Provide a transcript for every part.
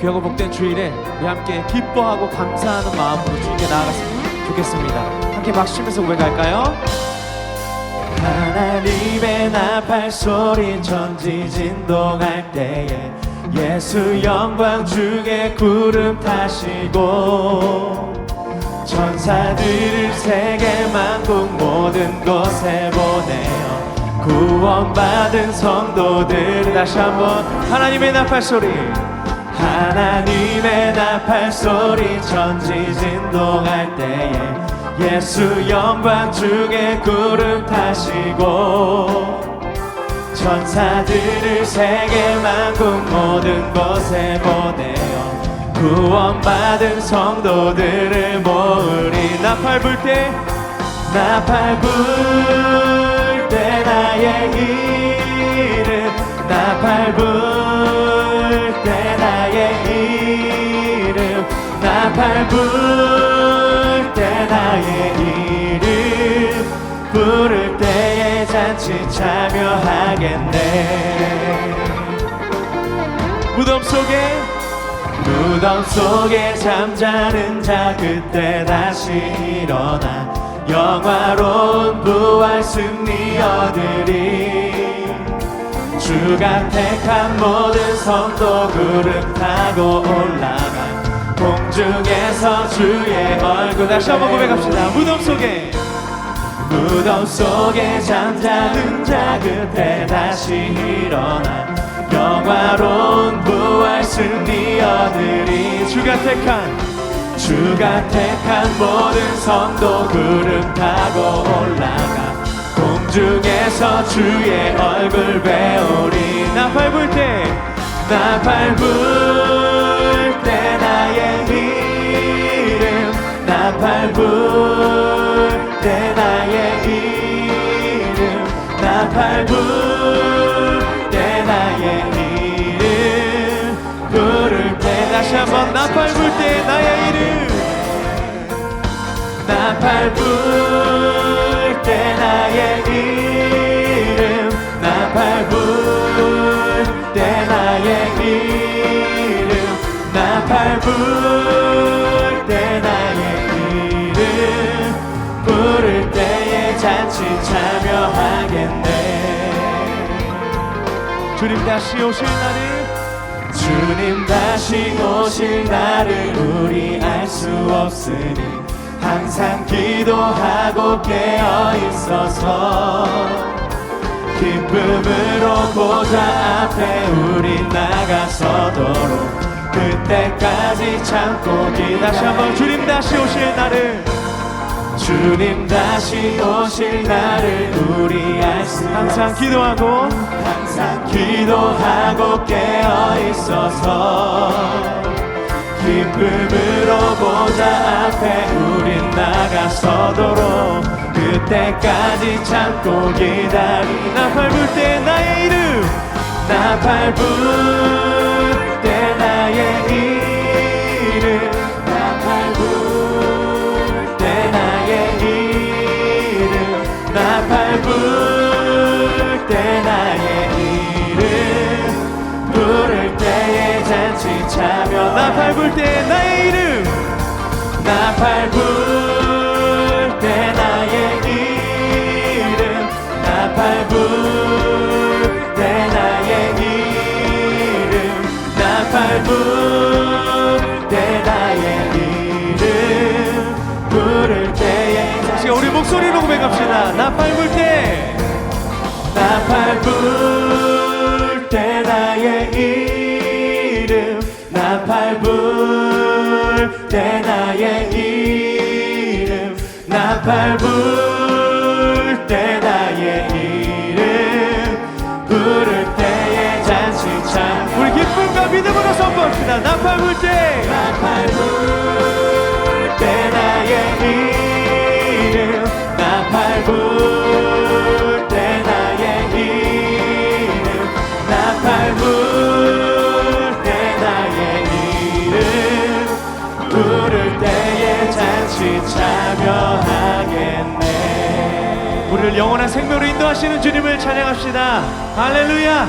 귀하고 복된 주일에 우리 함께 기뻐하고 감사하는 마음으로 주님께 나아갔으면 좋겠습니다. 함께 박수 치면서 고백할까요? 하나님의 나팔 소리 천지진동할 때에 예수 영광 중에 구름 타시고 천사들을 세계 만국 모든 곳에 보내어 구원받은 성도들. 다시 한번 하나님의 나팔 소리, 하나님의 나팔 소리 천지진동할 때에 예수 영광 중에 구름 타시고 천사들을 세계 만국 모든 곳에 보내어 구원받은 성도들을 모으리. 나팔 불 때, 나팔 불 때 나의 이름, 나팔 불 때 나의 이름, 나팔 불 때 나의 이름 부를 때에 잔치 참여하겠네. 무덤 속에 잠자는 자 그때 다시 일어나 영화로운 부활 승리 얻으리. 주가 택한 모든 성도 구름 타고 올라가 공중에서 주의 얼굴. 다시 한번 고백합시다. 무덤 속에 잠자는 자 그때 다시 일어나 영화로운 부활 승리 얻으리. 주가 택한 모든 성도 구름 타고 올라가 공중에서 주의 얼굴 배우리. 나팔 불 때 나의 이름, 나팔 불 때 나의 이름, 나팔 불 때 나의 이름 부를 때. 다시 한번 나팔 불 때 나의 이름, 나팔 불 때 나의 이름, 나팔 불 때 나의 이름, 나팔 불 때 나의 이름 부를 때에 잔치 참여하겠네. 주님 다시 오실 날을 우리 알 수 없으니 항상 기도하고 깨어 있어서 기쁨으로 보좌 앞에 우리 나가서도록 그때까지 참고 기다려. 다시 한번 주님 다시 오실 날을 우리 알 수 항상 기도하고 깨어 있어서 기쁨으로 보좌 앞에 우린 나가서도록 그때까지 참고 기다리. 나팔 불 때 나의 이름, 나팔 불 때 나의 이름, 나팔 불 때 나의 이름, 나팔 불 때 나의 이름 부를 때에 잔치 참여. 나팔 불 때 나의 이름, 나팔 불 때 나의 이름, 나팔 불 때 나의 이름, 나팔 불 때 나의 이름 부를 때에. 다시 우리 목소리로 고백합시다. 나팔 불 때, 나팔 불 때 나의 이름, 나팔 불 때 나의 이름, 나팔 불 때 나의 이름 부를 때에 잔치 참. 우리 기쁨과 믿음으로 선포합시다. 나팔 불 때, 나팔 불 때 나의 이름, 나팔 불 때 나의 이름, 나팔 불 때 나의 이름 부를 때에 잔치 참여하겠네. 우리를 영원한 생명으로 인도하시는 주님을 찬양합시다. 할렐루야.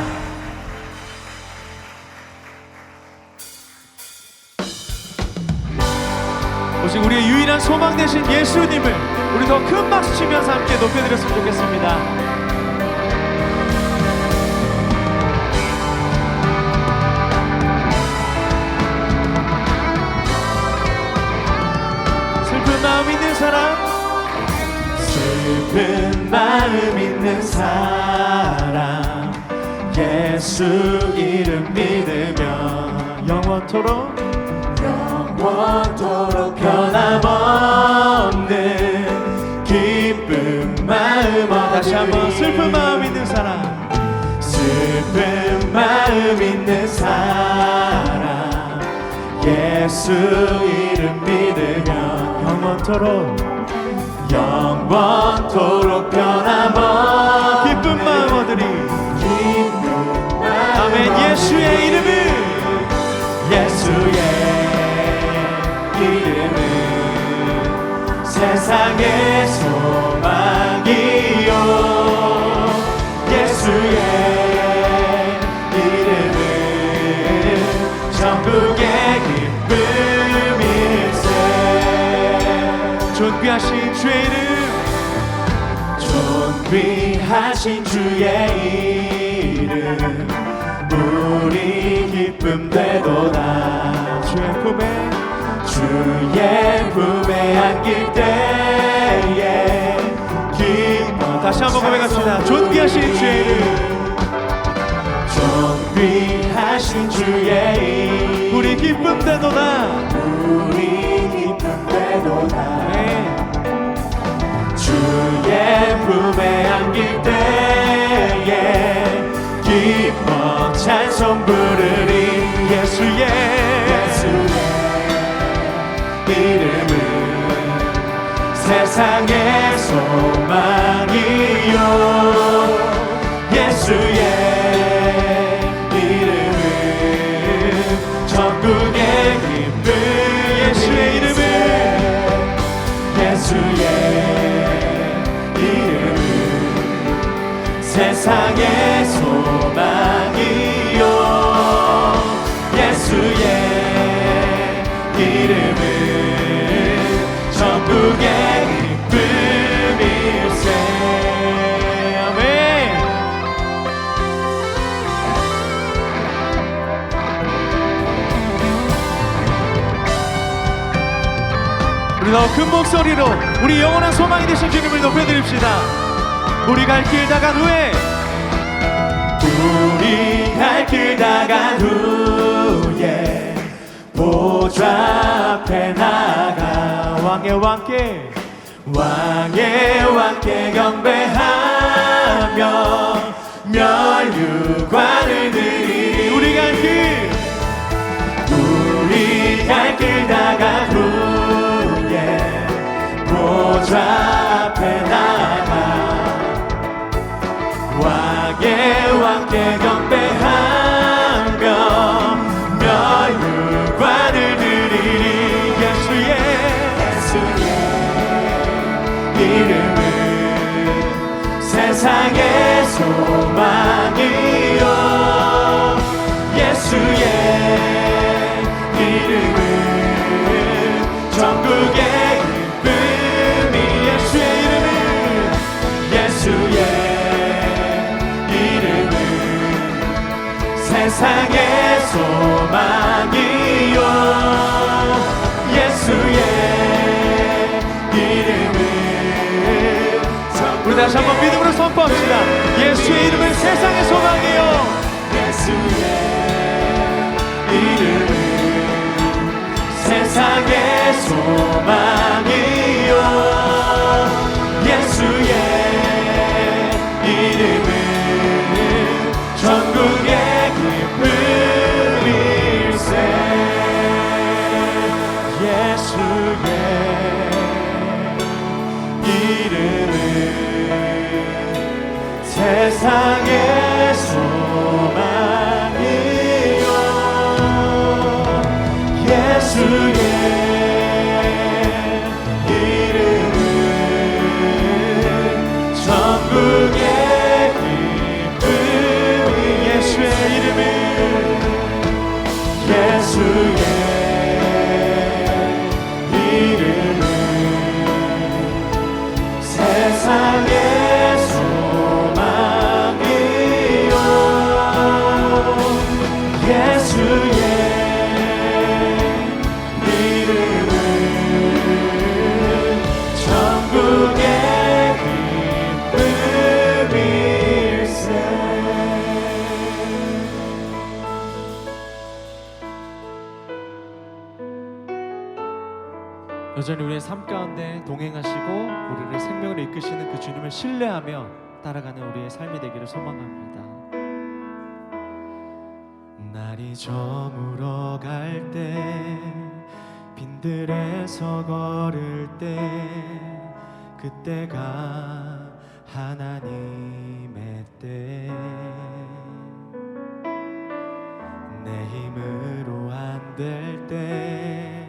오직 우리의 유일한 소망 되신 예수님을 우리 더 큰 박수 치면서 함께 높여드렸으면 좋겠습니다. 슬픈 마음 있는 사람, 슬픈 마음 있는 사람, 예수 이름 믿으며 영원토록 변함없는 기쁜 마음. 다시 한번 슬픈 마음 있는 사람, 슬픈 마음 있는 사람, 예수 이름 믿으며 영원토록 변함없는 기쁜 마음 얻으리. 아멘. 예수의 이름은, 예수의 이름은 세상의 소망이요, 예수의 이름은 천국의 기쁨일세. 존귀하신 주의 이름, 존귀하신 주의 이름 우리 기쁨 되도다. 주의 품에 안길 때에 기뻐. 다시 한번 고백합시다. 존귀하신 주의 이름, 존귀하신 주의 이름 우리 기쁨 되도다. 우리 기쁨 되도다. 네. 주의 품에 안길 때에 기뻐 찬송 부르리. 예수의 이름은 세상의 소망이요, 예수의 이름은 천국의 기쁨. 예수의 이름은, 예수의 이름은 세상의 소망이요, 예수의 이름은 천국의 기쁨일세. 아멘. 우리 더 큰 목소리로 우리 영원한 소망이 되신 주님을 높여드립시다. 우리 갈 길 다간 후에, 우리 갈 길 다간 후에 보좌 앞에 나가 왕의 왕께 경배하며 면류관을 드리리. 우리 갈 길 다간 후에 보좌 앞에 나가 왕께 경배하며 면류관을 드리리. 예수의 이름은 세상의 소망이요, 예수의 이름은 천국의 기쁨이. 예수의 이름은 세상의 소망이요, 예수의 이름은. 우리 다시 한번 믿음으로 선포합시다. 예수의 이름은 세상의 소망이요, 예수의 이름은 세상의 소망이요, 예수의 이름은 천국의 기쁨일세. 예수의 이름은 세상의 소망이요, 예수의 이름은 천국의 기쁨이. 예수의 이름은, 예수의 이름 함께 동행하시고 우리를 생명으로 이끄시는 그 주님을 신뢰하며 따라가는 우리의 삶이 되기를 소망합니다. 날이 저물어 갈 때, 빈들에서 걸을 때, 그때가 하나님의 때. 내 힘으로 안 될 때,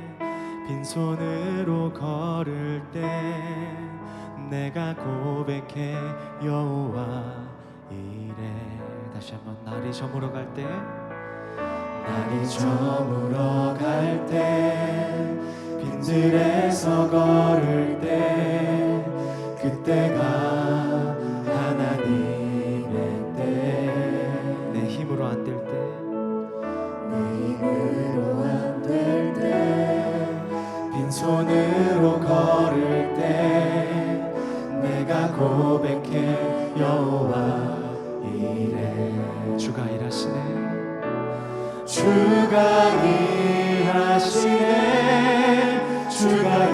빈손으로 걸을 때, 내가 고백해 여호와 이래. 다시 한번. 날이 저물어 갈 때, 날이 저물어 갈 때, 빈들에서 걸을 때, 그때가 하나님의 때. 내 힘으로 안 될 때, 내 힘으로 안 될 때, 빈손으로 걸을 때, 내가 고백해 여호와 이래. 주가 일하시네. 주가 일하시네. 주가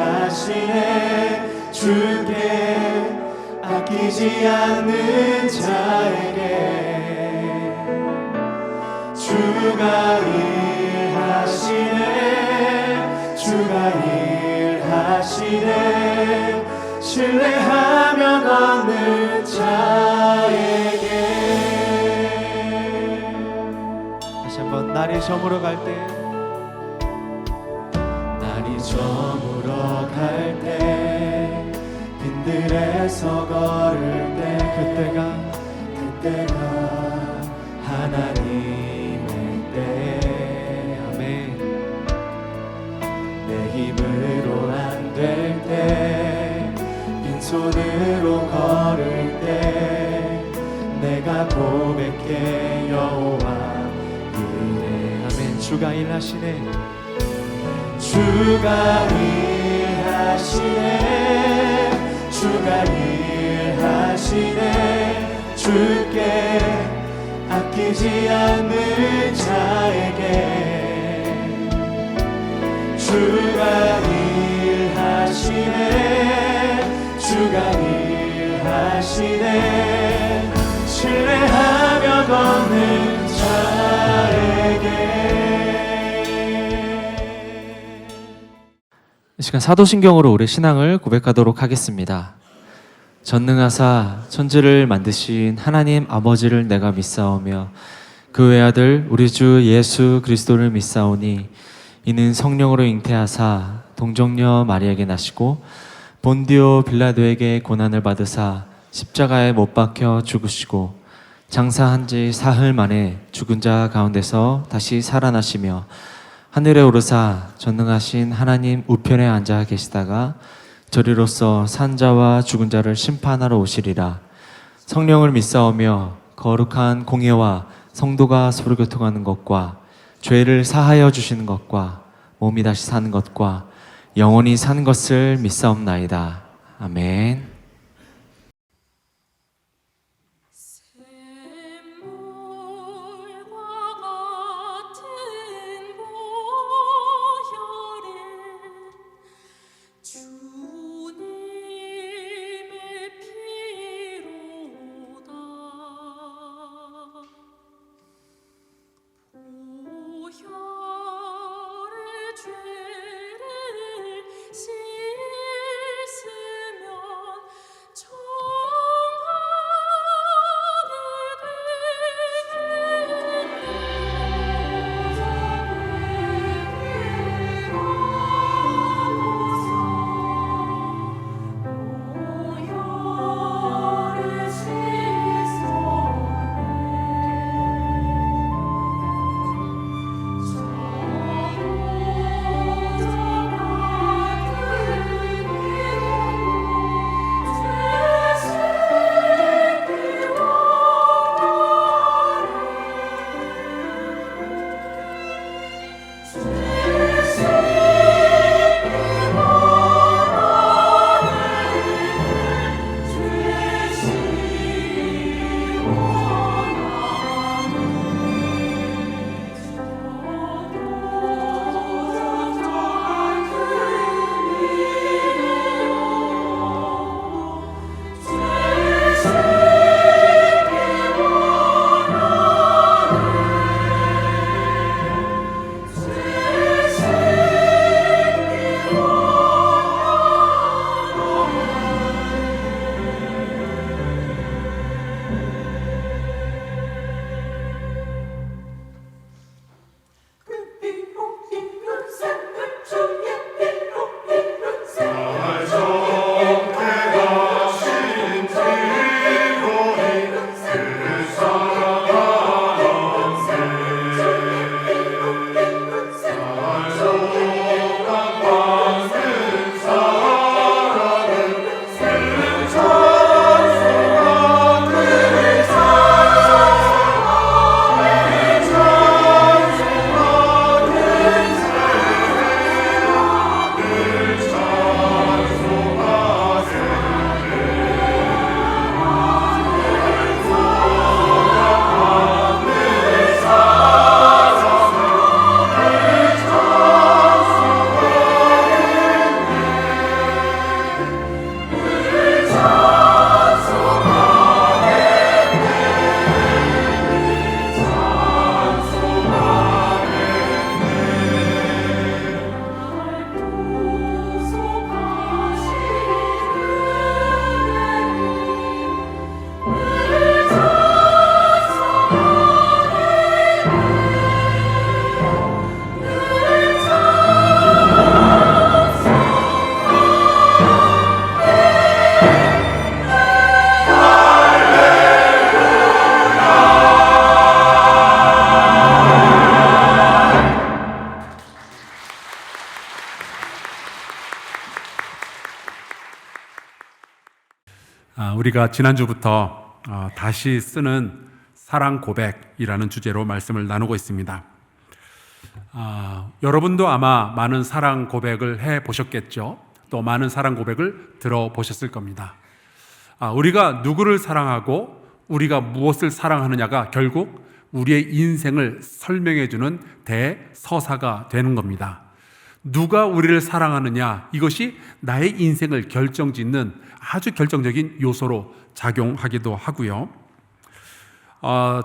일하시네. 주께 아끼지 않는 자에게 주가 일하시네. 주가 일하시네. 신뢰하며 걷는 자에게. 다시 한번. 날이 저물어 갈 때, 날이 저물어 갈 때, 빈들에서 걸을 때, 그때가 하나님의 때. 아멘. 내 힘으로 안 될 때, 빈손으로 걸을 때, 내가 고백해 여호와 이래. 아멘. 주가 일하시네. 주가 일하시네. 주가 일하시네. 주께 아끼지 않는 자에게 주가 일하시네. 주가 일하시네. 신뢰하며 걷는 자에게. 이 시간 사도신경으로 우리 신앙을 고백하도록 하겠습니다. 전능하사 천지를 만드신 하나님 아버지를 내가 믿사오며 그 외아들 우리 주 예수 그리스도를 믿사오니 이는 성령으로 잉태하사 동정녀 마리아에게 나시고 본디오 빌라도에게 고난을 받으사 십자가에 못 박혀 죽으시고 장사한 지 사흘 만에 죽은 자 가운데서 다시 살아나시며 하늘에 오르사 전능하신 하나님 우편에 앉아 계시다가 저리로서 산 자와 죽은 자를 심판하러 오시리라. 성령을 믿사오며 거룩한 공예와 성도가 서로 교통하는 것과 죄를 사하여 주시는 것과 몸이 다시 사는 것과 영원히 사는 것을 믿사옵나이다. 아멘. 죄를 씻으면 우리가 지난주부터 다시 쓰는 사랑 고백이라는 주제로 말씀을 나누고 있습니다. 여러분도 아마 많은 사랑 고백을 해보셨겠죠. 또 많은 사랑 고백을 들어보셨을 겁니다. 우리가 누구를 사랑하고 우리가 무엇을 사랑하느냐가 결국 우리의 인생을 설명해주는 대서사가 되는 겁니다. 누가 우리를 사랑하느냐, 이것이 나의 인생을 결정짓는 아주 결정적인 요소로 작용하기도 하고요.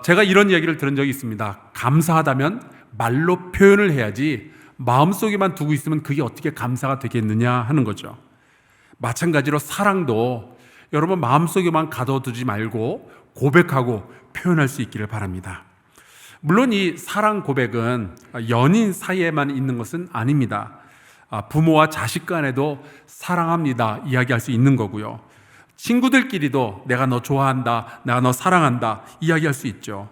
제가 이런 이야기를 들은 적이 있습니다. 감사하다면 말로 표현을 해야지 마음속에만 두고 있으면 그게 어떻게 감사가 되겠느냐 하는 거죠. 마찬가지로 사랑도 여러분 마음속에만 가둬두지 말고 고백하고 표현할 수 있기를 바랍니다. 물론 이 사랑 고백은 연인 사이에만 있는 것은 아닙니다. 부모와 자식 간에도 사랑합니다 이야기할 수 있는 거고요. 친구들끼리도 내가 너 좋아한다, 내가 너 사랑한다 이야기할 수 있죠.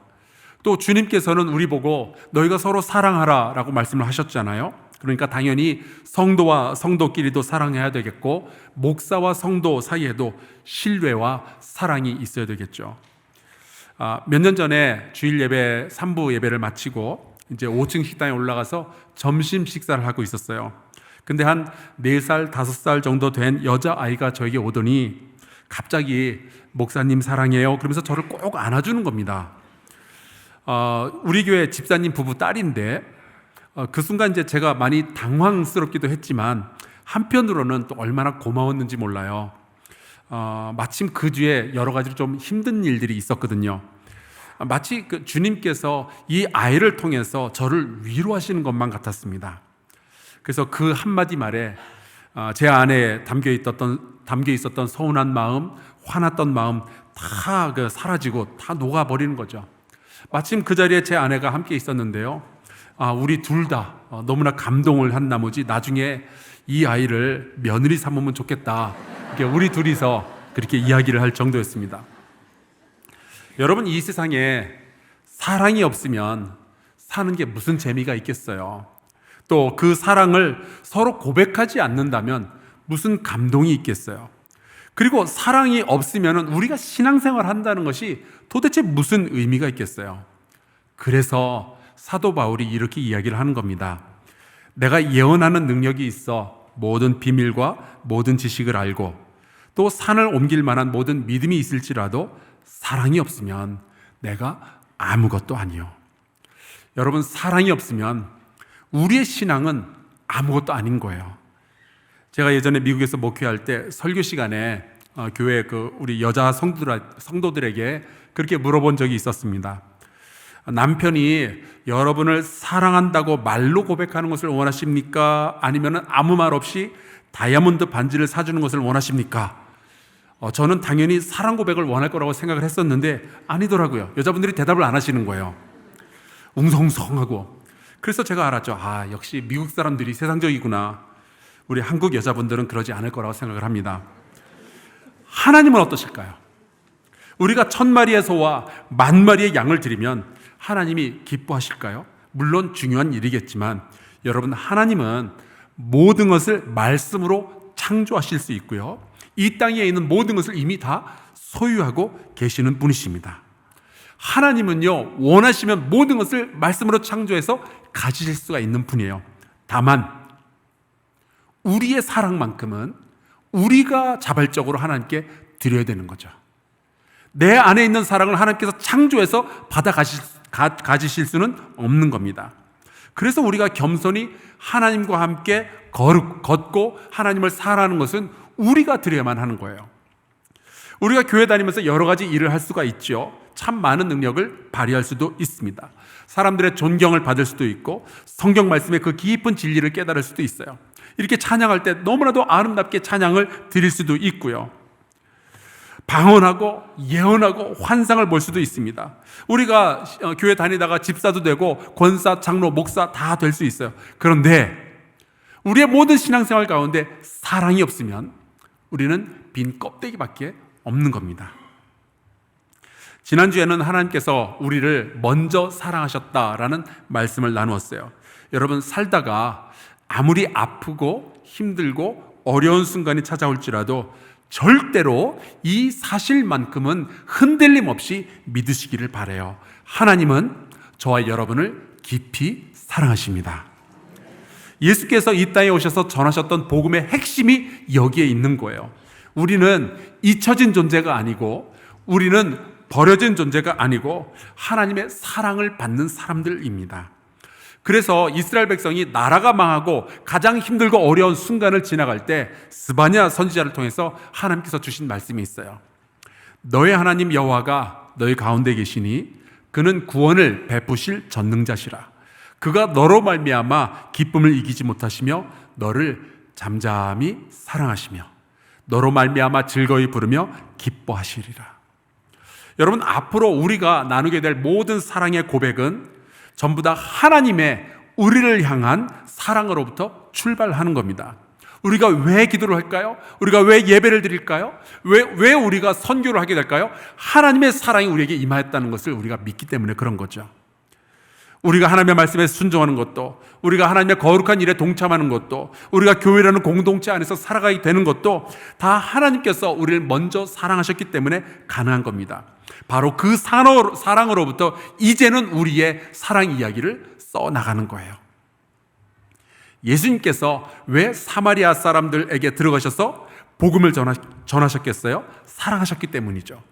또 주님께서는 우리 보고 너희가 서로 사랑하라 라고 말씀을 하셨잖아요. 그러니까 당연히 성도와 성도끼리도 사랑해야 되겠고, 목사와 성도 사이에도 신뢰와 사랑이 있어야 되겠죠. 몇 년 전에 주일 예배 3부 예배를 마치고 이제 5층 식당에 올라가서 점심 식사를 하고 있었어요. 근데 한 4살, 5살 정도 된 여자아이가 저에게 오더니 갑자기 목사님 사랑해요 그러면서 저를 꼭 안아주는 겁니다. 우리 교회 집사님 부부 딸인데 그 순간 이제 제가 많이 당황스럽기도 했지만 한편으로는 또 얼마나 고마웠는지 몰라요. 마침 그 뒤에 여러 가지로 좀 힘든 일들이 있었거든요. 마치 그 주님께서 이 아이를 통해서 저를 위로하시는 것만 같았습니다. 그래서 그 한마디 말에 제 안에 담겨 있었던 서운한 마음, 화났던 마음 다 사라지고 다 녹아버리는 거죠. 마침 그 자리에 제 아내가 함께 있었는데요. 우리 둘 다 너무나 감동을 한 나머지 나중에 이 아이를 며느리 삼으면 좋겠다. 우리 둘이서 그렇게 이야기를 할 정도였습니다. 여러분, 이 세상에 사랑이 없으면 사는 게 무슨 재미가 있겠어요? 또 그 사랑을 서로 고백하지 않는다면 무슨 감동이 있겠어요? 그리고 사랑이 없으면 우리가 신앙생활 한다는 것이 도대체 무슨 의미가 있겠어요? 그래서 사도 바울이 이렇게 이야기를 하는 겁니다. 내가 예언하는 능력이 있어 모든 비밀과 모든 지식을 알고 또 산을 옮길 만한 모든 믿음이 있을지라도 사랑이 없으면 내가 아무것도 아니요. 여러분, 사랑이 없으면 우리의 신앙은 아무것도 아닌 거예요. 제가 예전에 미국에서 목회할 때 설교 시간에 교회 우리 여자 성도들에게 그렇게 물어본 적이 있었습니다. 남편이 여러분을 사랑한다고 말로 고백하는 것을 원하십니까? 아니면 아무 말 없이 다이아몬드 반지를 사주는 것을 원하십니까? 저는 당연히 사랑 고백을 원할 거라고 생각을 했었는데 아니더라고요. 여자분들이 대답을 안 하시는 거예요. 웅성성하고. 그래서 제가 알았죠. 역시 미국 사람들이 세상적이구나. 우리 한국 여자분들은 그러지 않을 거라고 생각을 합니다. 하나님은 어떠실까요? 우리가 1000마리의 소와 10,000마리의 양을 드리면 하나님이 기뻐하실까요? 물론 중요한 일이겠지만 여러분, 하나님은 모든 것을 말씀으로 창조하실 수 있고요, 이 땅에 있는 모든 것을 이미 다 소유하고 계시는 분이십니다. 하나님은요, 원하시면 모든 것을 말씀으로 창조해서 가지실 수가 있는 분이에요. 다만 우리의 사랑만큼은 우리가 자발적으로 하나님께 드려야 되는 거죠. 내 안에 있는 사랑을 하나님께서 창조해서 가지실 수는 없는 겁니다. 그래서 우리가 겸손히 하나님과 함께 걷고 하나님을 사랑하는 것은 우리가 드려야만 하는 거예요. 우리가 교회 다니면서 여러 가지 일을 할 수가 있죠. 참 많은 능력을 발휘할 수도 있습니다. 사람들의 존경을 받을 수도 있고 성경 말씀의 그 깊은 진리를 깨달을 수도 있어요. 이렇게 찬양할 때 너무나도 아름답게 찬양을 드릴 수도 있고요, 방언하고 예언하고 환상을 볼 수도 있습니다. 우리가 교회 다니다가 집사도 되고 권사, 장로, 목사 다 될 수 있어요. 그런데 우리의 모든 신앙생활 가운데 사랑이 없으면 우리는 빈 껍데기밖에 없는 겁니다. 지난주에는 하나님께서 우리를 먼저 사랑하셨다라는 말씀을 나누었어요. 여러분, 살다가 아무리 아프고 힘들고 어려운 순간이 찾아올지라도 절대로 이 사실만큼은 흔들림 없이 믿으시기를 바라요. 하나님은 저와 여러분을 깊이 사랑하십니다. 예수께서 이 땅에 오셔서 전하셨던 복음의 핵심이 여기에 있는 거예요. 우리는 잊혀진 존재가 아니고, 우리는 버려진 존재가 아니고 하나님의 사랑을 받는 사람들입니다. 그래서 이스라엘 백성이 나라가 망하고 가장 힘들고 어려운 순간을 지나갈 때 스바냐 선지자를 통해서 하나님께서 주신 말씀이 있어요. 너의 하나님 여호와가 너희 가운데 계시니 그는 구원을 베푸실 전능자시라. 그가 너로 말미암아 기쁨을 이기지 못하시며 너를 잠잠히 사랑하시며 너로 말미암아 즐거이 부르며 기뻐하시리라. 여러분, 앞으로 우리가 나누게 될 모든 사랑의 고백은 전부 다 하나님의 우리를 향한 사랑으로부터 출발하는 겁니다. 우리가 왜 기도를 할까요? 우리가 왜 예배를 드릴까요? 왜 우리가 선교를 하게 될까요? 하나님의 사랑이 우리에게 임하였다는 것을 우리가 믿기 때문에 그런 거죠. 우리가 하나님의 말씀에 순종하는 것도, 우리가 하나님의 거룩한 일에 동참하는 것도, 우리가 교회라는 공동체 안에서 살아가게 되는 것도 다 하나님께서 우리를 먼저 사랑하셨기 때문에 가능한 겁니다. 바로 그 사랑으로부터 이제는 우리의 사랑 이야기를 써나가는 거예요. 예수님께서 왜 사마리아 사람들에게 들어가셔서 복음을 전하셨겠어요? 사랑하셨기 때문이죠.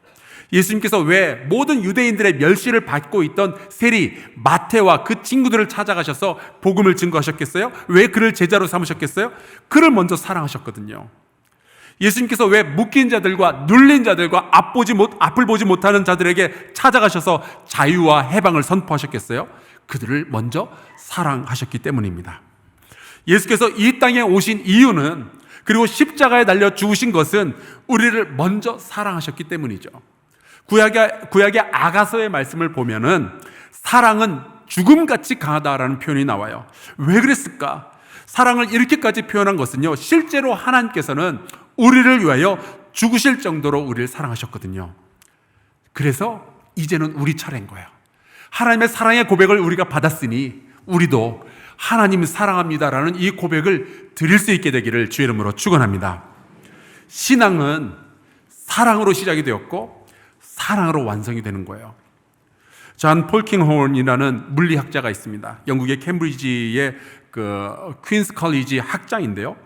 예수님께서 왜 모든 유대인들의 멸시를 받고 있던 세리 마태와 그 친구들을 찾아가셔서 복음을 증거하셨겠어요? 왜 그를 제자로 삼으셨겠어요? 그를 먼저 사랑하셨거든요. 예수님께서 왜 묶인 자들과 눌린 자들과 앞을 보지 못하는 자들에게 찾아가셔서 자유와 해방을 선포하셨겠어요? 그들을 먼저 사랑하셨기 때문입니다. 예수께서 이 땅에 오신 이유는, 그리고 십자가에 달려 죽으신 것은 우리를 먼저 사랑하셨기 때문이죠. 구약의 아가서의 말씀을 보면은 사랑은 죽음같이 강하다라는 표현이 나와요. 왜 그랬을까? 사랑을 이렇게까지 표현한 것은요, 실제로 하나님께서는 우리를 위하여 죽으실 정도로 우리를 사랑하셨거든요. 그래서 이제는 우리 차례인 거예요. 하나님의 사랑의 고백을 우리가 받았으니 우리도 하나님 사랑합니다라는 이 고백을 드릴 수 있게 되기를 주의 이름으로 축원합니다. 신앙은 사랑으로 시작이 되었고 사랑으로 완성이 되는 거예요. 존 폴킹홀이라는 물리학자가 있습니다. 영국의 캠브리지의 퀸스 컬리지 학장인데요.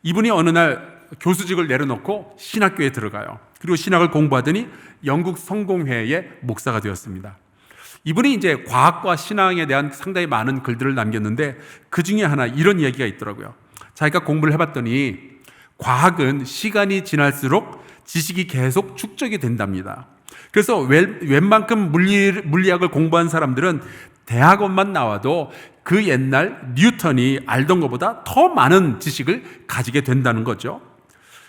이분이 어느 날 교수직을 내려놓고 신학교에 들어가요. 그리고 신학을 공부하더니 영국 성공회의 목사가 되었습니다. 이분이 이제 과학과 신앙에 대한 상당히 많은 글들을 남겼는데 그 중에 하나 이런 이야기가 있더라고요. 자기가 공부를 해봤더니 과학은 시간이 지날수록 지식이 계속 축적이 된답니다. 그래서 웬만큼 물리학을 공부한 사람들은 대학원만 나와도 그 옛날 뉴턴이 알던 것보다 더 많은 지식을 가지게 된다는 거죠.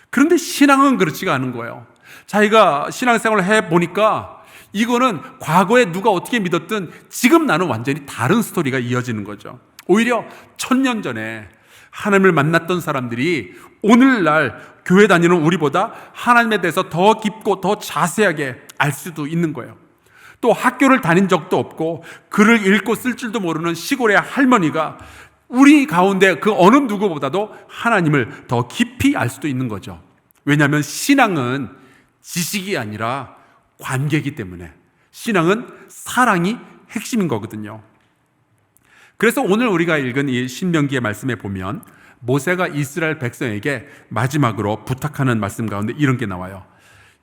그런데 신앙은 그렇지가 않은 거예요. 자기가 신앙생활을 해보니까 이거는 과거에 누가 어떻게 믿었든 지금 나는 완전히 다른 스토리가 이어지는 거죠. 오히려 1000년 전에 하나님을 만났던 사람들이 오늘날 교회 다니는 우리보다 하나님에 대해서 더 깊고 더 자세하게 알 수도 있는 거예요. 또 학교를 다닌 적도 없고 글을 읽고 쓸 줄도 모르는 시골의 할머니가 우리 가운데 그 어느 누구보다도 하나님을 더 깊이 알 수도 있는 거죠. 왜냐하면 신앙은 지식이 아니라 관계이기 때문에, 신앙은 사랑이 핵심인 거거든요. 그래서 오늘 우리가 읽은 이 신명기의 말씀에 보면 모세가 이스라엘 백성에게 마지막으로 부탁하는 말씀 가운데 이런 게 나와요.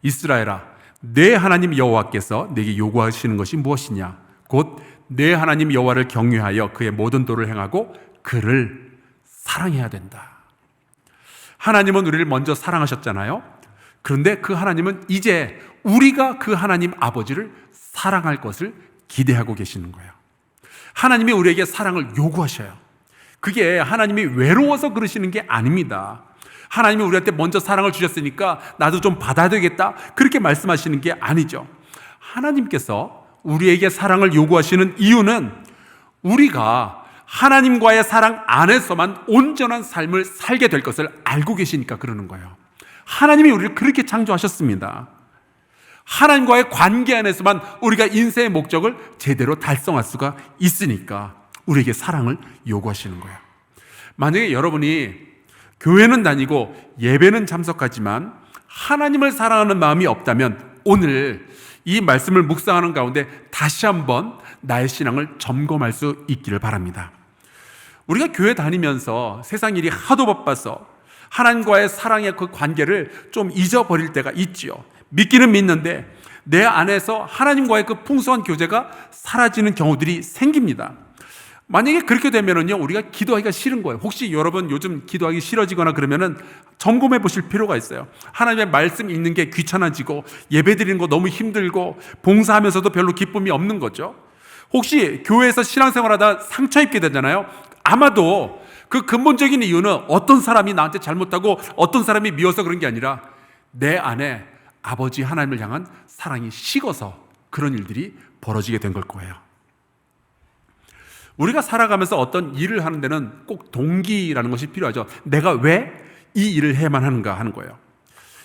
이스라엘아, 내 하나님 여호와께서 내게 요구하시는 것이 무엇이냐? 곧 내 하나님 여호와를 경외하여 그의 모든 도를 행하고 그를 사랑해야 된다. 하나님은 우리를 먼저 사랑하셨잖아요. 그런데 그 하나님은 이제 우리가 그 하나님 아버지를 사랑할 것을 기대하고 계시는 거예요. 하나님이 우리에게 사랑을 요구하셔요. 그게 하나님이 외로워서 그러시는 게 아닙니다. 하나님이 우리한테 먼저 사랑을 주셨으니까 나도 좀 받아야 되겠다, 그렇게 말씀하시는 게 아니죠. 하나님께서 우리에게 사랑을 요구하시는 이유는 우리가 하나님과의 사랑 안에서만 온전한 삶을 살게 될 것을 알고 계시니까 그러는 거예요. 하나님이 우리를 그렇게 창조하셨습니다. 하나님과의 관계 안에서만 우리가 인생의 목적을 제대로 달성할 수가 있으니까 우리에게 사랑을 요구하시는 거예요. 만약에 여러분이 교회는 다니고 예배는 참석하지만 하나님을 사랑하는 마음이 없다면 오늘 이 말씀을 묵상하는 가운데 다시 한번 나의 신앙을 점검할 수 있기를 바랍니다. 우리가 교회 다니면서 세상 일이 하도 바빠서 하나님과의 사랑의 그 관계를 좀 잊어버릴 때가 있지요. 믿기는 믿는데 내 안에서 하나님과의 그 풍성한 교제가 사라지는 경우들이 생깁니다. 만약에 그렇게 되면은요, 우리가 기도하기가 싫은 거예요. 혹시 여러분 요즘 기도하기 싫어지거나 그러면은 점검해 보실 필요가 있어요. 하나님의 말씀 읽는 게 귀찮아지고 예배 드리는 거 너무 힘들고 봉사하면서도 별로 기쁨이 없는 거죠. 혹시 교회에서 신앙생활하다 상처 입게 되잖아요. 아마도 그 근본적인 이유는 어떤 사람이 나한테 잘못하고 어떤 사람이 미워서 그런 게 아니라 내 안에 아버지 하나님을 향한 사랑이 식어서 그런 일들이 벌어지게 된 걸 거예요. 우리가 살아가면서 어떤 일을 하는 데는 꼭 동기라는 것이 필요하죠. 내가 왜 이 일을 해야만 하는가 하는 거예요.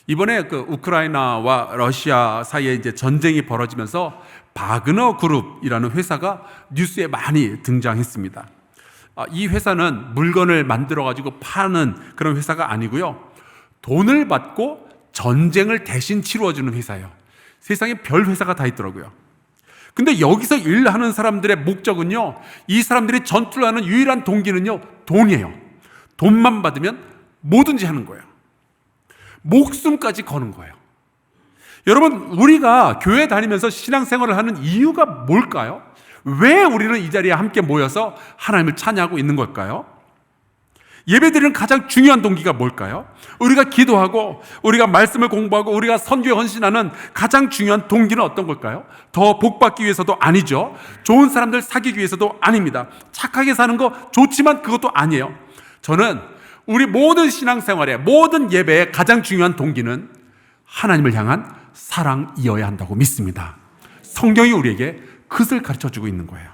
이번에 그 우크라이나와 러시아 사이에 이제 전쟁이 벌어지면서 바그너 그룹이라는 회사가 뉴스에 많이 등장했습니다. 이 회사는 물건을 만들어 가지고 파는 그런 회사가 아니고요. 돈을 받고 전쟁을 대신 치루어주는 회사예요. 세상에 별 회사가 다 있더라고요. 근데 여기서 일하는 사람들의 목적은요, 이 사람들이 전투를 하는 유일한 동기는요, 돈이에요. 돈만 받으면 뭐든지 하는 거예요. 목숨까지 거는 거예요. 여러분, 우리가 교회 다니면서 신앙생활을 하는 이유가 뭘까요? 왜 우리는 이 자리에 함께 모여서 하나님을 찬양하고 있는 걸까요? 예배드리는 가장 중요한 동기가 뭘까요? 우리가 기도하고 우리가 말씀을 공부하고 우리가 선교에 헌신하는 가장 중요한 동기는 어떤 걸까요? 더 복받기 위해서도 아니죠. 좋은 사람들 사귀기 위해서도 아닙니다. 착하게 사는 거 좋지만 그것도 아니에요. 저는 우리 모든 신앙생활에 모든 예배의 가장 중요한 동기는 하나님을 향한 사랑이어야 한다고 믿습니다. 성경이 우리에게 그것을 가르쳐주고 있는 거예요.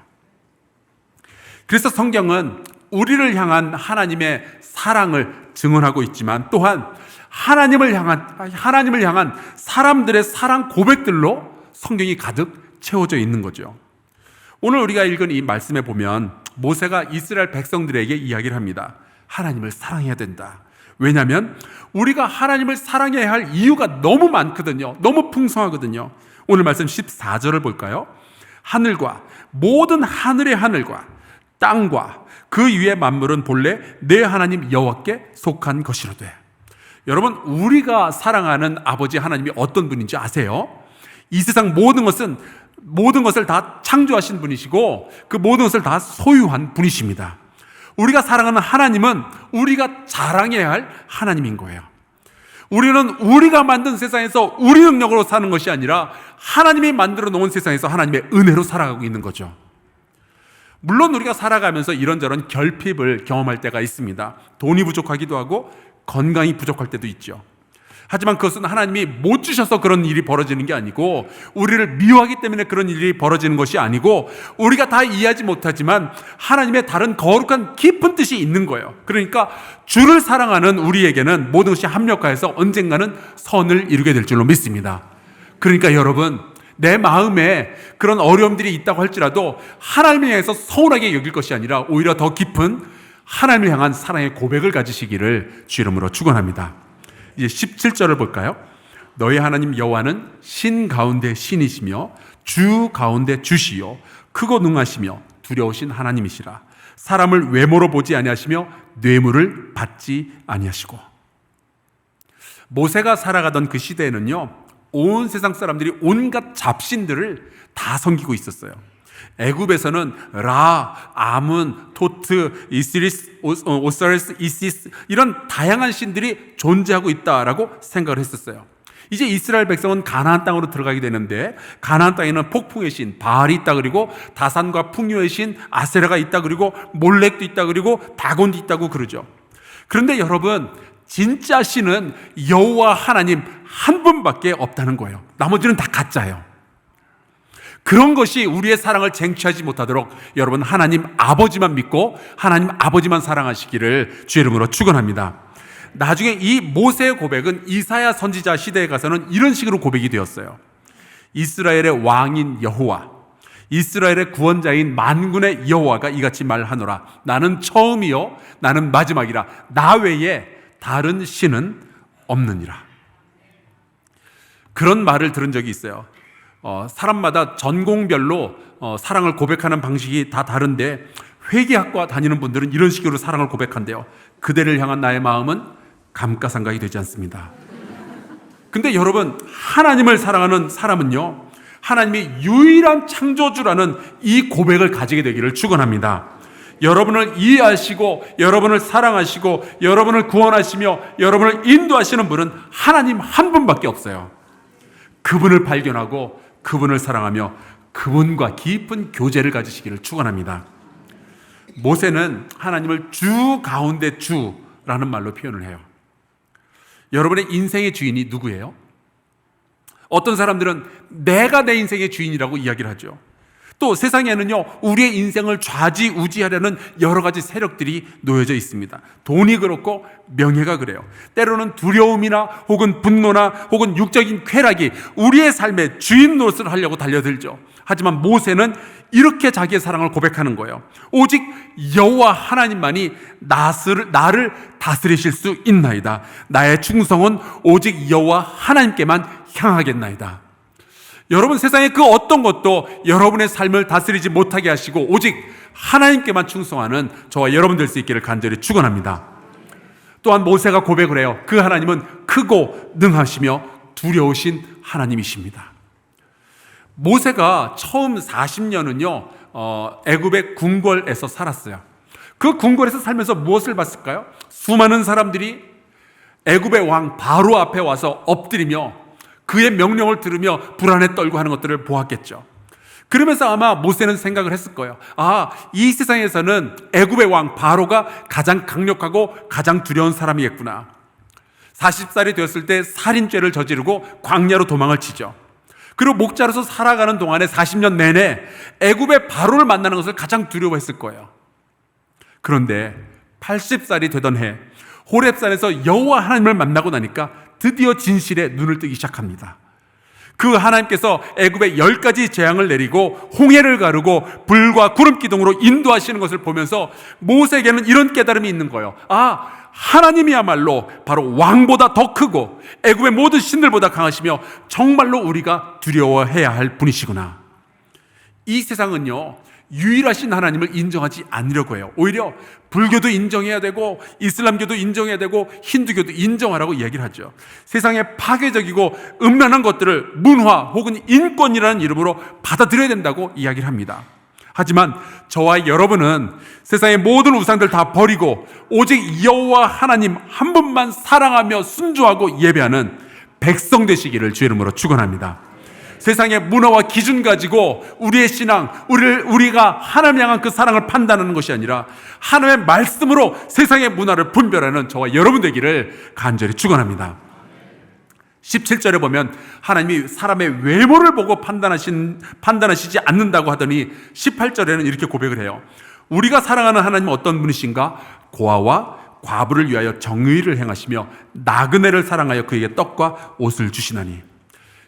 그래서 성경은 우리를 향한 하나님의 사랑을 증언하고 있지만 또한 하나님을 향한 사람들의 사랑 고백들로 성경이 가득 채워져 있는 거죠. 오늘 우리가 읽은 이 말씀에 보면 모세가 이스라엘 백성들에게 이야기를 합니다. 하나님을 사랑해야 된다. 왜냐하면 우리가 하나님을 사랑해야 할 이유가 너무 많거든요. 너무 풍성하거든요. 오늘 말씀 14절을 볼까요? 하늘과 모든 하늘의 하늘과 땅과 그 위의 만물은 본래 내 하나님 여호와께 속한 것이로되. 여러분, 우리가 사랑하는 아버지 하나님이 어떤 분인지 아세요? 이 세상 모든 것을 다 창조하신 분이시고 그 모든 것을 다 소유한 분이십니다. 우리가 사랑하는 하나님은 우리가 자랑해야 할 하나님인 거예요. 우리는 우리가 만든 세상에서 우리 능력으로 사는 것이 아니라 하나님이 만들어 놓은 세상에서 하나님의 은혜로 살아가고 있는 거죠. 물론 우리가 살아가면서 이런저런 결핍을 경험할 때가 있습니다. 돈이 부족하기도 하고 건강이 부족할 때도 있죠. 하지만 그것은 하나님이 못 주셔서 그런 일이 벌어지는 게 아니고 우리를 미워하기 때문에 그런 일이 벌어지는 것이 아니고 우리가 다 이해하지 못하지만 하나님의 다른 거룩한 깊은 뜻이 있는 거예요. 그러니까 주를 사랑하는 우리에게는 모든 것이 합력하여서 언젠가는 선을 이루게 될 줄로 믿습니다. 그러니까 여러분, 내 마음에 그런 어려움들이 있다고 할지라도 하나님에 대해서 서운하게 여길 것이 아니라 오히려 더 깊은 하나님을 향한 사랑의 고백을 가지시기를 주 이름으로 축원합니다. 이제 17절을 볼까요? 너희 하나님 여호와는 신 가운데 신이시며 주 가운데 주시요 크고 능하시며 두려우신 하나님이시라. 사람을 외모로 보지 아니하시며 뇌물을 받지 아니하시고. 모세가 살아가던 그 시대에는요, 온 세상 사람들이 온갖 잡신들을 다 섬기고 있었어요. 애굽에서는 라, 아문, 토트, 이시리스, 오사리스, 이시스 이런 다양한 신들이 존재하고 있다라고 생각을 했었어요. 이제 이스라엘 백성은 가나안 땅으로 들어가게 되는데 가나안 땅에는 폭풍의 신 바알이 있다, 그리고 다산과 풍요의 신 아세라가 있다, 그리고 몰렉도 있다, 그리고 다곤도 있다고 그러죠. 그런데 여러분, 진짜 신은 여호와 하나님 한 분밖에 없다는 거예요. 나머지는 다 가짜예요. 그런 것이 우리의 사랑을 쟁취하지 못하도록 여러분, 하나님 아버지만 믿고 하나님 아버지만 사랑하시기를 주 이름으로 축원합니다. 나중에 이 모세의 고백은 이사야 선지자 시대에 가서는 이런 식으로 고백이 되었어요. 이스라엘의 왕인 여호와, 이스라엘의 구원자인 만군의 여호와가 이같이 말하노라. 나는 처음이요 나는 마지막이라. 나 외에 다른 신은 없느니라. 그런 말을 들은 적이 있어요. 사람마다 전공별로 사랑을 고백하는 방식이 다 다른데 회계학과 다니는 분들은 이런 식으로 사랑을 고백한대요. 그대를 향한 나의 마음은 감가상각이 되지 않습니다. 근데 여러분, 하나님을 사랑하는 사람은요, 하나님이 유일한 창조주라는 이 고백을 가지게 되기를 축원합니다. 여러분을 이해하시고 여러분을 사랑하시고 여러분을 구원하시며 여러분을 인도하시는 분은 하나님 한 분밖에 없어요. 그분을 발견하고 그분을 사랑하며 그분과 깊은 교제를 가지시기를 축원합니다. 모세는 하나님을 주 가운데 주라는 말로 표현을 해요. 여러분의 인생의 주인이 누구예요? 어떤 사람들은 내가 내 인생의 주인이라고 이야기를 하죠. 또 세상에는요, 우리의 인생을 좌지우지하려는 여러 가지 세력들이 놓여져 있습니다. 돈이 그렇고 명예가 그래요. 때로는 두려움이나 혹은 분노나 혹은 육적인 쾌락이 우리의 삶의 주인 노릇을 하려고 달려들죠. 하지만 모세는 이렇게 자기의 사랑을 고백하는 거예요. 오직 여호와 하나님만이 나를 다스리실 수 있나이다. 나의 충성은 오직 여호와 하나님께만 향하겠나이다. 여러분, 세상의 그 어떤 것도 여러분의 삶을 다스리지 못하게 하시고 오직 하나님께만 충성하는 저와 여러분 될 수 있기를 간절히 축원합니다. 또한 모세가 고백을 해요. 그 하나님은 크고 능하시며 두려우신 하나님이십니다. 모세가 처음 40년은요 애굽의 궁궐에서 살았어요. 그 궁궐에서 살면서 무엇을 봤을까요? 수많은 사람들이 애굽의 왕 바로 앞에 와서 엎드리며 그의 명령을 들으며 불안에 떨고 하는 것들을 보았겠죠. 그러면서 아마 모세는 생각을 했을 거예요. 이 세상에서는 애굽의 왕 바로가 가장 강력하고 가장 두려운 사람이겠구나. 40살이 되었을 때 살인죄를 저지르고 광야로 도망을 치죠. 그리고 목자로서 살아가는 동안에 40년 내내 애굽의 바로를 만나는 것을 가장 두려워했을 거예요. 그런데 80살이 되던 해 호렙산에서 여호와 하나님을 만나고 나니까 드디어 진실에 눈을 뜨기 시작합니다. 그 하나님께서 애굽에 10가지 재앙을 내리고 홍해를 가르고 불과 구름 기둥으로 인도하시는 것을 보면서 모세에게는 이런 깨달음이 있는 거예요. 하나님이야말로 바로 왕보다 더 크고 애굽의 모든 신들보다 강하시며 정말로 우리가 두려워해야 할 분이시구나. 이 세상은요, 유일하신 하나님을 인정하지 않으려고 해요. 오히려 불교도 인정해야 되고 이슬람교도 인정해야 되고 힌두교도 인정하라고 이야기를 하죠. 세상에 파괴적이고 음란한 것들을 문화 혹은 인권이라는 이름으로 받아들여야 된다고 이야기를 합니다. 하지만 저와 여러분은 세상의 모든 우상들 다 버리고 오직 여호와 하나님 한 분만 사랑하며 순종하고 예배하는 백성 되시기를 주의 이름으로 축원합니다. 세상의 문화와 기준 가지고 우리의 신앙, 우리가 하나님 향한 그 사랑을 판단하는 것이 아니라 하나님의 말씀으로 세상의 문화를 분별하는 저와 여러분 되기를 간절히 축원합니다. 17절에 보면 하나님이 사람의 외모를 보고 판단하시지 않는다고 하더니 18절에는 이렇게 고백을 해요. 우리가 사랑하는 하나님은 어떤 분이신가? 고아와 과부를 위하여 정의를 행하시며 나그네를 사랑하여 그에게 떡과 옷을 주시나니.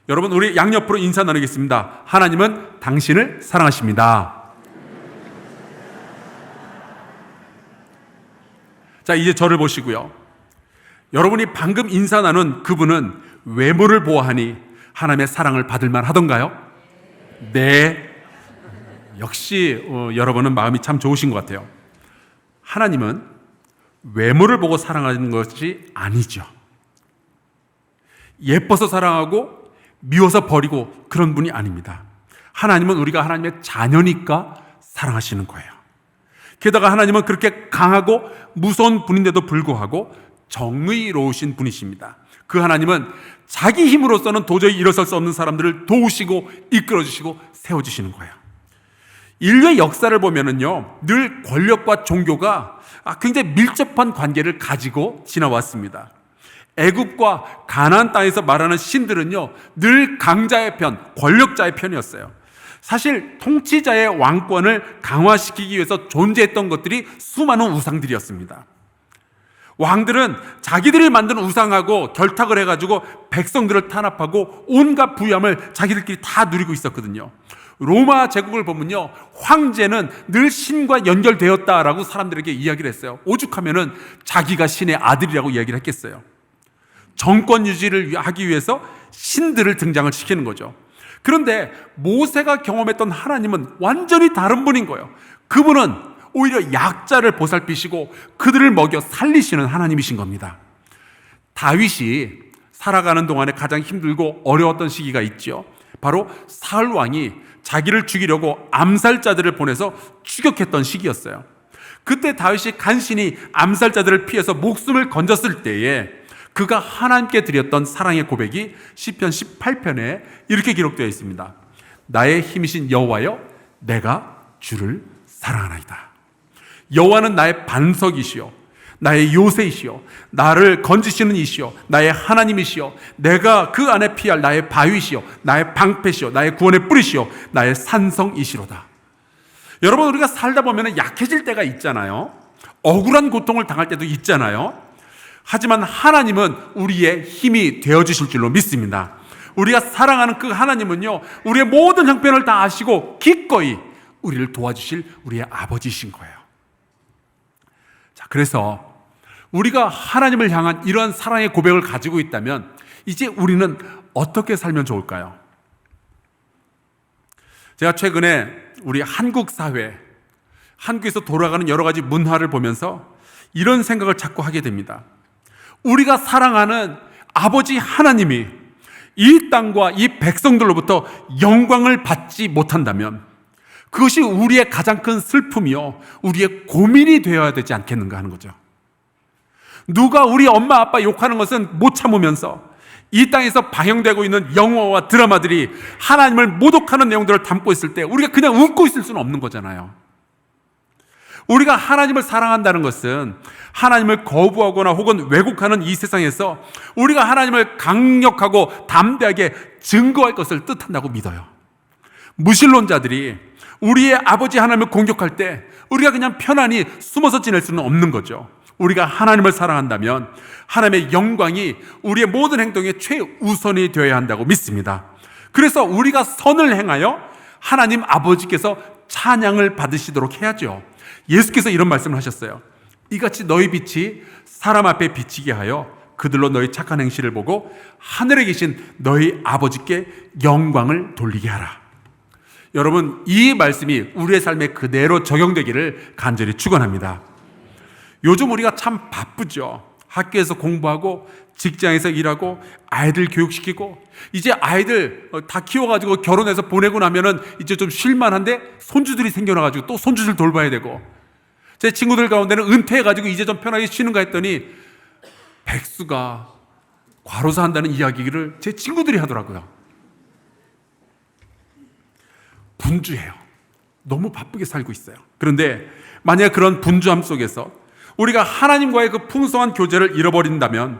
여러분, 우리 양옆으로 인사 나누겠습니다. 하나님은 당신을 사랑하십니다. 자, 이제 저를 보시고요. 여러분이 방금 인사 나눈 그분은 외모를 보아하니 하나님의 사랑을 받을 만하던가요? 네. 역시 여러분은 마음이 참 좋으신 것 같아요. 하나님은 외모를 보고 사랑하는 것이 아니죠. 예뻐서 사랑하고 미워서 버리고 그런 분이 아닙니다. 하나님은 우리가 하나님의 자녀니까 사랑하시는 거예요. 게다가 하나님은 그렇게 강하고 무서운 분인데도 불구하고 정의로우신 분이십니다. 그 하나님은 자기 힘으로서는 도저히 일어설 수 없는 사람들을 도우시고 이끌어주시고 세워주시는 거예요. 인류의 역사를 보면은요, 늘 권력과 종교가 굉장히 밀접한 관계를 가지고 지나왔습니다. 애굽과 가나안 땅에서 말하는 신들은요, 늘 강자의 편, 권력자의 편이었어요. 사실 통치자의 왕권을 강화시키기 위해서 존재했던 것들이 수많은 우상들이었습니다. 왕들은 자기들이 만든 우상하고 결탁을 해가지고 백성들을 탄압하고 온갖 부유함을 자기들끼리 다 누리고 있었거든요. 로마 제국을 보면요, 황제는 늘 신과 연결되었다라고 사람들에게 이야기를 했어요. 오죽하면은 자기가 신의 아들이라고 이야기를 했겠어요. 정권 유지를 하기 위해서 신들을 등장을 시키는 거죠. 그런데 모세가 경험했던 하나님은 완전히 다른 분인 거예요. 그분은 오히려 약자를 보살피시고 그들을 먹여 살리시는 하나님이신 겁니다. 다윗이 살아가는 동안에 가장 힘들고 어려웠던 시기가 있죠. 바로 사울 왕이 자기를 죽이려고 암살자들을 보내서 추격했던 시기였어요. 그때 다윗이 간신히 암살자들을 피해서 목숨을 건졌을 때에 그가 하나님께 드렸던 사랑의 고백이 시편 18편에 이렇게 기록되어 있습니다. 나의 힘이신 여호와여, 내가 주를 사랑하나이다. 여호와는 나의 반석이시요 나의 요새이시요 나를 건지시는 이시요 나의 하나님이시요 내가 그 안에 피할 나의 바위시요 나의 방패시요 나의 구원의 뿌리시요 나의 산성이시로다. 여러분, 우리가 살다 보면 약해질 때가 있잖아요. 억울한 고통을 당할 때도 있잖아요. 하지만 하나님은 우리의 힘이 되어주실 줄로 믿습니다. 우리가 사랑하는 그 하나님은요, 우리의 모든 형편을 다 아시고 기꺼이 우리를 도와주실 우리의 아버지이신 거예요. 자, 그래서 우리가 하나님을 향한 이런 사랑의 고백을 가지고 있다면 이제 우리는 어떻게 살면 좋을까요? 제가 최근에 우리 한국 사회, 한국에서 돌아가는 여러 가지 문화를 보면서 이런 생각을 자꾸 하게 됩니다. 우리가 사랑하는 아버지 하나님이 이 땅과 이 백성들로부터 영광을 받지 못한다면 그것이 우리의 가장 큰 슬픔이요, 우리의 고민이 되어야 되지 않겠는가 하는 거죠. 누가 우리 엄마 아빠 욕하는 것은 못 참으면서 이 땅에서 방영되고 있는 영화와 드라마들이 하나님을 모독하는 내용들을 담고 있을 때 우리가 그냥 웃고 있을 수는 없는 거잖아요. 우리가 하나님을 사랑한다는 것은 하나님을 거부하거나 혹은 왜곡하는 이 세상에서 우리가 하나님을 강력하고 담대하게 증거할 것을 뜻한다고 믿어요. 무신론자들이 우리의 아버지 하나님을 공격할 때 우리가 그냥 편안히 숨어서 지낼 수는 없는 거죠. 우리가 하나님을 사랑한다면 하나님의 영광이 우리의 모든 행동의 최우선이 되어야 한다고 믿습니다. 그래서 우리가 선을 행하여 하나님 아버지께서 찬양을 받으시도록 해야죠. 예수께서 이런 말씀을 하셨어요. 이같이 너희 빛이 사람 앞에 비치게 하여 그들로 너희 착한 행실을 보고 하늘에 계신 너희 아버지께 영광을 돌리게 하라. 여러분, 이 말씀이 우리의 삶에 그대로 적용되기를 간절히 축원합니다. 요즘 우리가 참 바쁘죠. 학교에서 공부하고 직장에서 일하고 아이들 교육시키고 이제 아이들 다 키워가지고 결혼해서 보내고 나면은 이제 좀 쉴만한데 손주들이 생겨나가지고 또 손주들 돌봐야 되고, 제 친구들 가운데는 은퇴해가지고 이제 좀 편하게 쉬는가 했더니 백수가 과로사 한다는 이야기를 제 친구들이 하더라고요. 분주해요. 너무 바쁘게 살고 있어요. 그런데 만약 그런 분주함 속에서 우리가 하나님과의 그 풍성한 교제를 잃어버린다면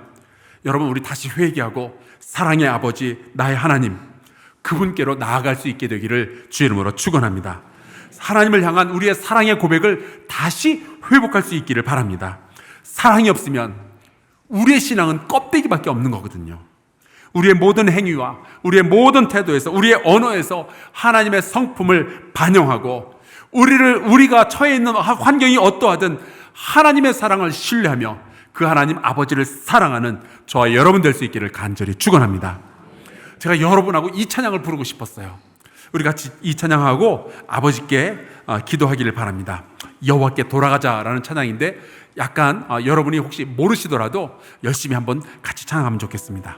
여러분, 우리 다시 회개하고 사랑의 아버지 나의 하나님 그분께로 나아갈 수 있게 되기를 주의 이름으로 축원합니다. 하나님을 향한 우리의 사랑의 고백을 다시 회복할 수 있기를 바랍니다. 사랑이 없으면 우리의 신앙은 껍데기밖에 없는 거거든요. 우리의 모든 행위와 우리의 모든 태도에서, 우리의 언어에서 하나님의 성품을 반영하고 우리가 처해 있는 환경이 어떠하든 하나님의 사랑을 신뢰하며 그 하나님 아버지를 사랑하는 저와 여러분 될 수 있기를 간절히 축원합니다. 제가 여러분하고 이 찬양을 부르고 싶었어요. 우리 같이 이 찬양하고 아버지께 기도하기를 바랍니다. 여호와께 돌아가자라는 찬양인데 약간 여러분이 혹시 모르시더라도 열심히 한번 같이 찬양하면 좋겠습니다.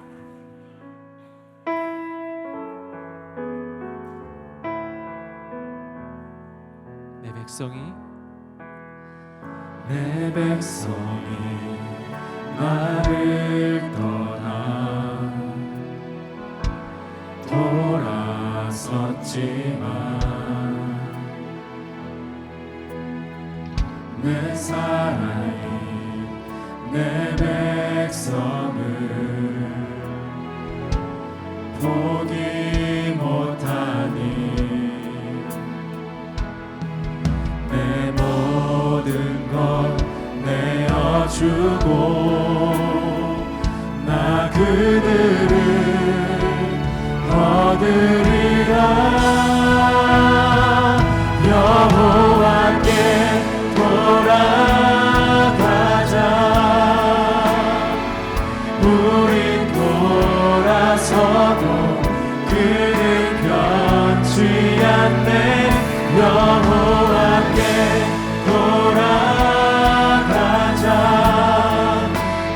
내 백성이 나를 떠나 돌아섰지만 내 사랑이 내 백성을 포기 못하니 내 모든 것 내어주고 나 그들을 얻으리라. 여호와께 돌아가자. 여호와께 돌아가자.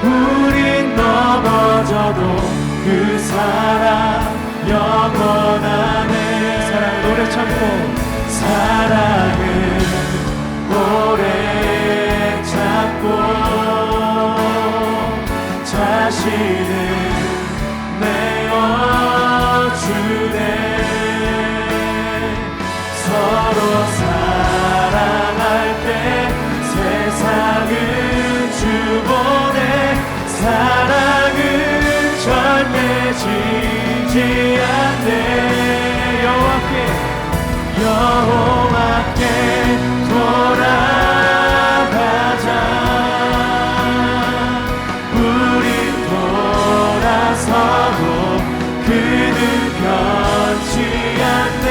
우린 넘어져도 그 사랑 영원하네. 사랑 노래 참고 사랑은 오래 참고 자신을 내어주네. 서로 사랑할 때 세상은 주보내. 사랑은 절대 지지 않네. 여호와께 돌아가자. 우린 돌아서고 그는 변치 않네.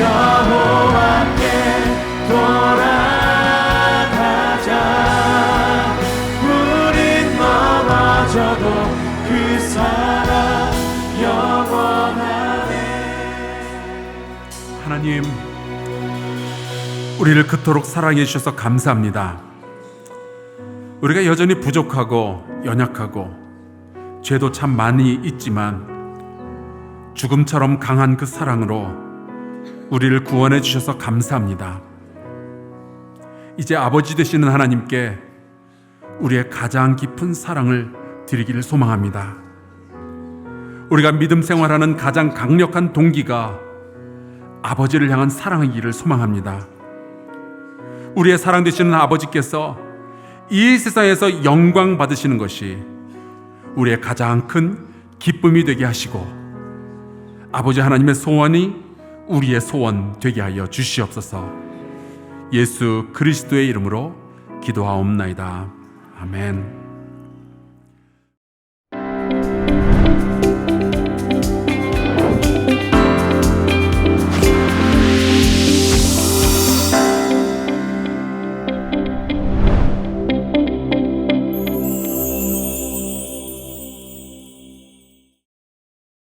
여호와께 돌아가자. 우린 넘어져도 그 사랑 영원하네. 하나님, 우리를 그토록 사랑해 주셔서 감사합니다. 우리가 여전히 부족하고 연약하고 죄도 참 많이 있지만 죽음처럼 강한 그 사랑으로 우리를 구원해 주셔서 감사합니다. 이제 아버지 되시는 하나님께 우리의 가장 깊은 사랑을 드리기를 소망합니다. 우리가 믿음 생활하는 가장 강력한 동기가 아버지를 향한 사랑이기를 소망합니다. 우리의 사랑 되시는 아버지께서 이 세상에서 영광 받으시는 것이 우리의 가장 큰 기쁨이 되게 하시고 아버지 하나님의 소원이 우리의 소원 되게 하여 주시옵소서. 예수 그리스도의 이름으로 기도하옵나이다. 아멘.